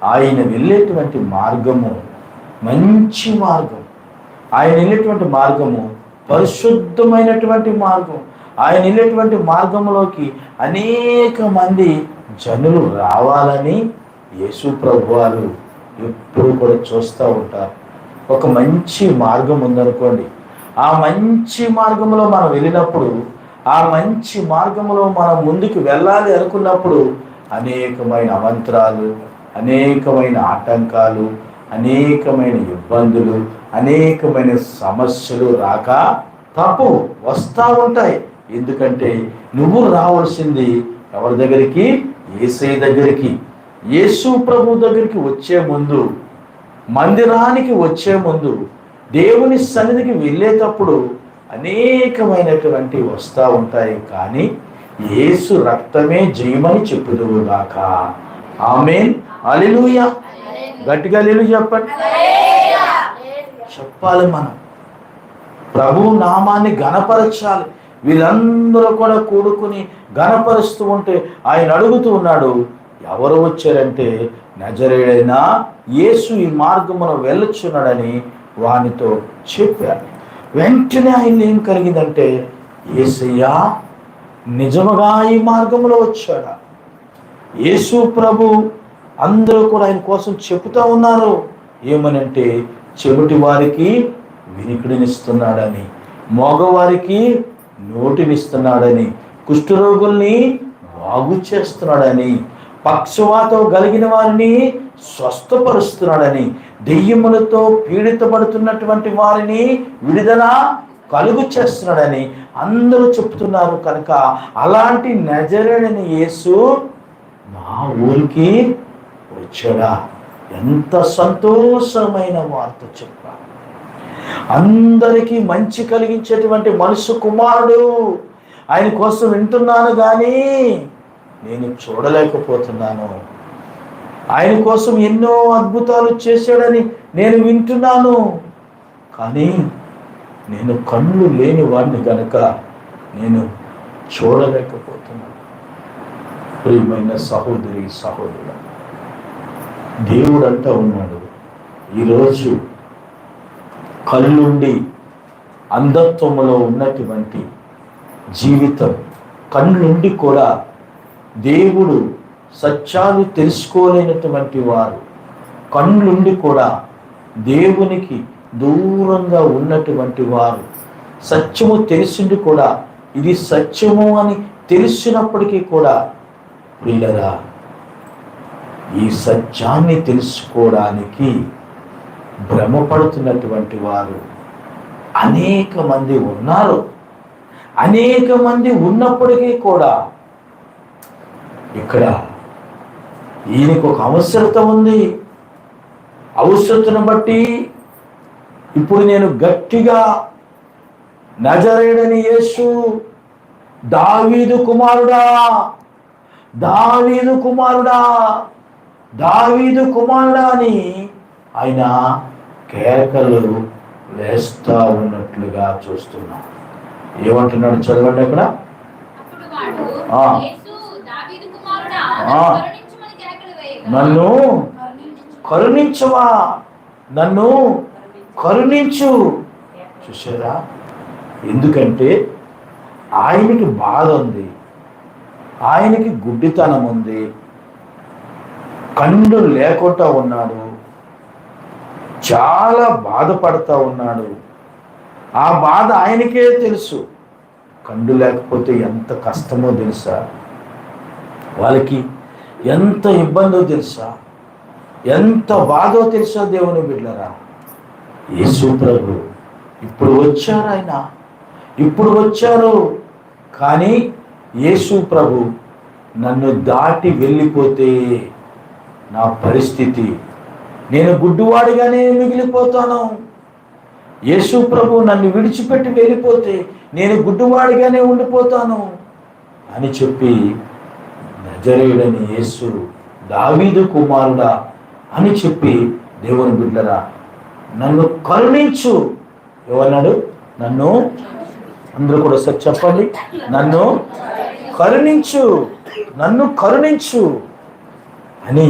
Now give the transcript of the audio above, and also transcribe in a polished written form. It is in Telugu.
ఆయన వెళ్ళేటువంటి మార్గము మంచి మార్గం. ఆయన వెళ్ళేటువంటి మార్గము పరిశుద్ధమైనటువంటి మార్గం. ఆయన వెళ్ళేటువంటి మార్గంలోకి అనేక మంది జనులు రావాలని యేసు ప్రభువారు ఎప్పుడు కూడా చూస్తూ ఉంటారు. ఒక మంచి మార్గం ఉందనుకోండి, ఆ మంచి మార్గంలో మనం వెళ్ళినప్పుడు, ఆ మంచి మార్గంలో మనం ముందుకు వెళ్ళాలి అనుకున్నప్పుడు అనేకమైన అవంతరాలు, అనేకమైన ఆటంకాలు, అనేకమైన ఇబ్బందులు, అనేకమైన సమస్యలు రాక తప్పు వస్తూ ఉంటాయి. ఎందుకంటే నువ్వు రావాల్సింది ఎవరి దగ్గరికి? యేసయ్య దగ్గరికి. యేసు ప్రభు దగ్గరికి వచ్చే ముందు, మందిరానికి వచ్చే ముందు, దేవుని సన్నిధికి వెళ్ళేటప్పుడు అనేకమైనటువంటి వస్తూ ఉంటాయి. కానీ యేసు రక్తమే జయమని చెప్పుదువుగాక. ఆమేన్. హల్లెలూయా. గట్టిగా హల్లెలూయా చెప్పండి. చెప్పాలి మనం. ప్రభు నామాన్ని ఘనపరచాలి. వీళ్ళందరూ కూడా కూడుకుని ఘనపరుస్తూ ఉంటే ఆయన అడుగుతూ ఉన్నాడు, ఎవరు వచ్చారంటే నజరేయుడైన యేసు ఈ మార్గమును వెళ్ళొచ్చున్నాడని వానితో చెప్పారు. వెంటనే ఆయన ఏం కలిగిందంటే, యేసయ్యా నిజముగా ఈ మార్గంలో వచ్చాడా? యేసు ప్రభు అందరూ కూడా ఆయన కోసం చెబుతూ ఉన్నారు. ఏమనంటే, చెవిటి వారికి వినికిడినిస్తున్నాడని, మగవారికి నోటినిస్తున్నాడని, కుష్ఠరోగుల్ని బాగు చేస్తున్నాడని, పక్షవాతం కలిగిన వారిని స్వస్థపరుస్తున్నాడని, దెయ్యములతో పీడితపడుతున్నటువంటి వారిని విడుదల కలుగు చేస్తున్నాడని అందరూ చెప్తున్నారు. కనుక అలాంటి నజరేయుడైన యేసు మా ఊరికి వచ్చాడా? ఎంత సంతోషమైన వార్త చెప్పారు. అందరికీ మంచి కలిగించేటువంటి మనుష్య కుమారుడు ఆయన కోసం వింటున్నాను, కానీ నేను చూడలేకపోతున్నాను. ఆయన కోసం ఎన్నో అద్భుతాలు చేశాడని నేను వింటున్నాను, కానీ నేను కళ్ళు లేని వాడిని గనక నేను చూడలేకపోతున్నాను. ప్రియమైన సహోదరి సహోదరుడు, దేవుడు అంటూ ఉన్నాడు, ఈరోజు కళ్ళుండి అంధత్వములో ఉన్నటువంటి జీవితం, కళ్ళుండి కూడా దేవుడు సత్యాలు తెలుసుకోలేనటువంటి వారు, కళ్ళుండి కూడా దేవునికి దూరంగా ఉన్నటువంటి వారు, సత్యము తెలిసింది కూడా ఇది సత్యము అని తెలిసినప్పటికీ కూడా ప్రియులరా, ఈ సత్యాన్ని తెలుసుకోవడానికి భ్రమపడుతున్నటువంటి వారు అనేక మంది ఉన్నారు. అనేక మంది ఉన్నప్పటికీ కూడా ఇక్కడ ఈయనకు ఒక అవసరత ఉంది. అవసరతను బట్టి ఇప్పుడు నేను గట్టిగా నజరేయుడైన యేసు దావీదు కుమారుడా, దావీదు కుమారుడా, దావీదు కుమారుడా అని ఆయన కేకలు వేస్తా ఉన్నట్లుగా చూస్తున్నాం. ఏమంటున్నాడు చదవండి అక్కడ. నన్ను కరుణించవా, నన్ను కరుణించు. చూసారా? ఎందుకంటే ఆయనకి బాధ ఉంది, ఆయనకి గుడ్డితనం ఉంది, కళ్ళు లేకుండా ఉన్నాడు, చాలా బాధపడతా ఉన్నాడు. ఆ బాధ ఆయనకే తెలుసు. కళ్ళు లేకపోతే ఎంత కష్టమో తెలుసా, వాళ్ళకి ఎంత ఇబ్బందో తెలుసా, ఎంత బాధో తెలుసా దేవుని బిడ్డలారా. యేసు ప్రభు ఇప్పుడు వచ్చారు, ఆయన ఇప్పుడు వచ్చారు. కానీ యేసు ప్రభు నన్ను దాటి వెళ్ళిపోతే నా పరిస్థితి, నేను గుడ్డివాడిగానే మిగిలిపోతాను. యేసు ప్రభు నన్ను విడిచిపెట్టి వెళ్ళిపోతే నేను గుడ్డివాడిగానే ఉండిపోతాను అని చెప్పి నజరేయుడైన యేసు దావీదు కుమారుడా అని చెప్పి దేవుని బిడ్డలారా నన్ను కరుణించు. ఏమన్నాడు? నన్ను, అందరూ కూడా ఒకసారి చెప్పండి, నన్ను కరుణించు, నన్ను కరుణించు అని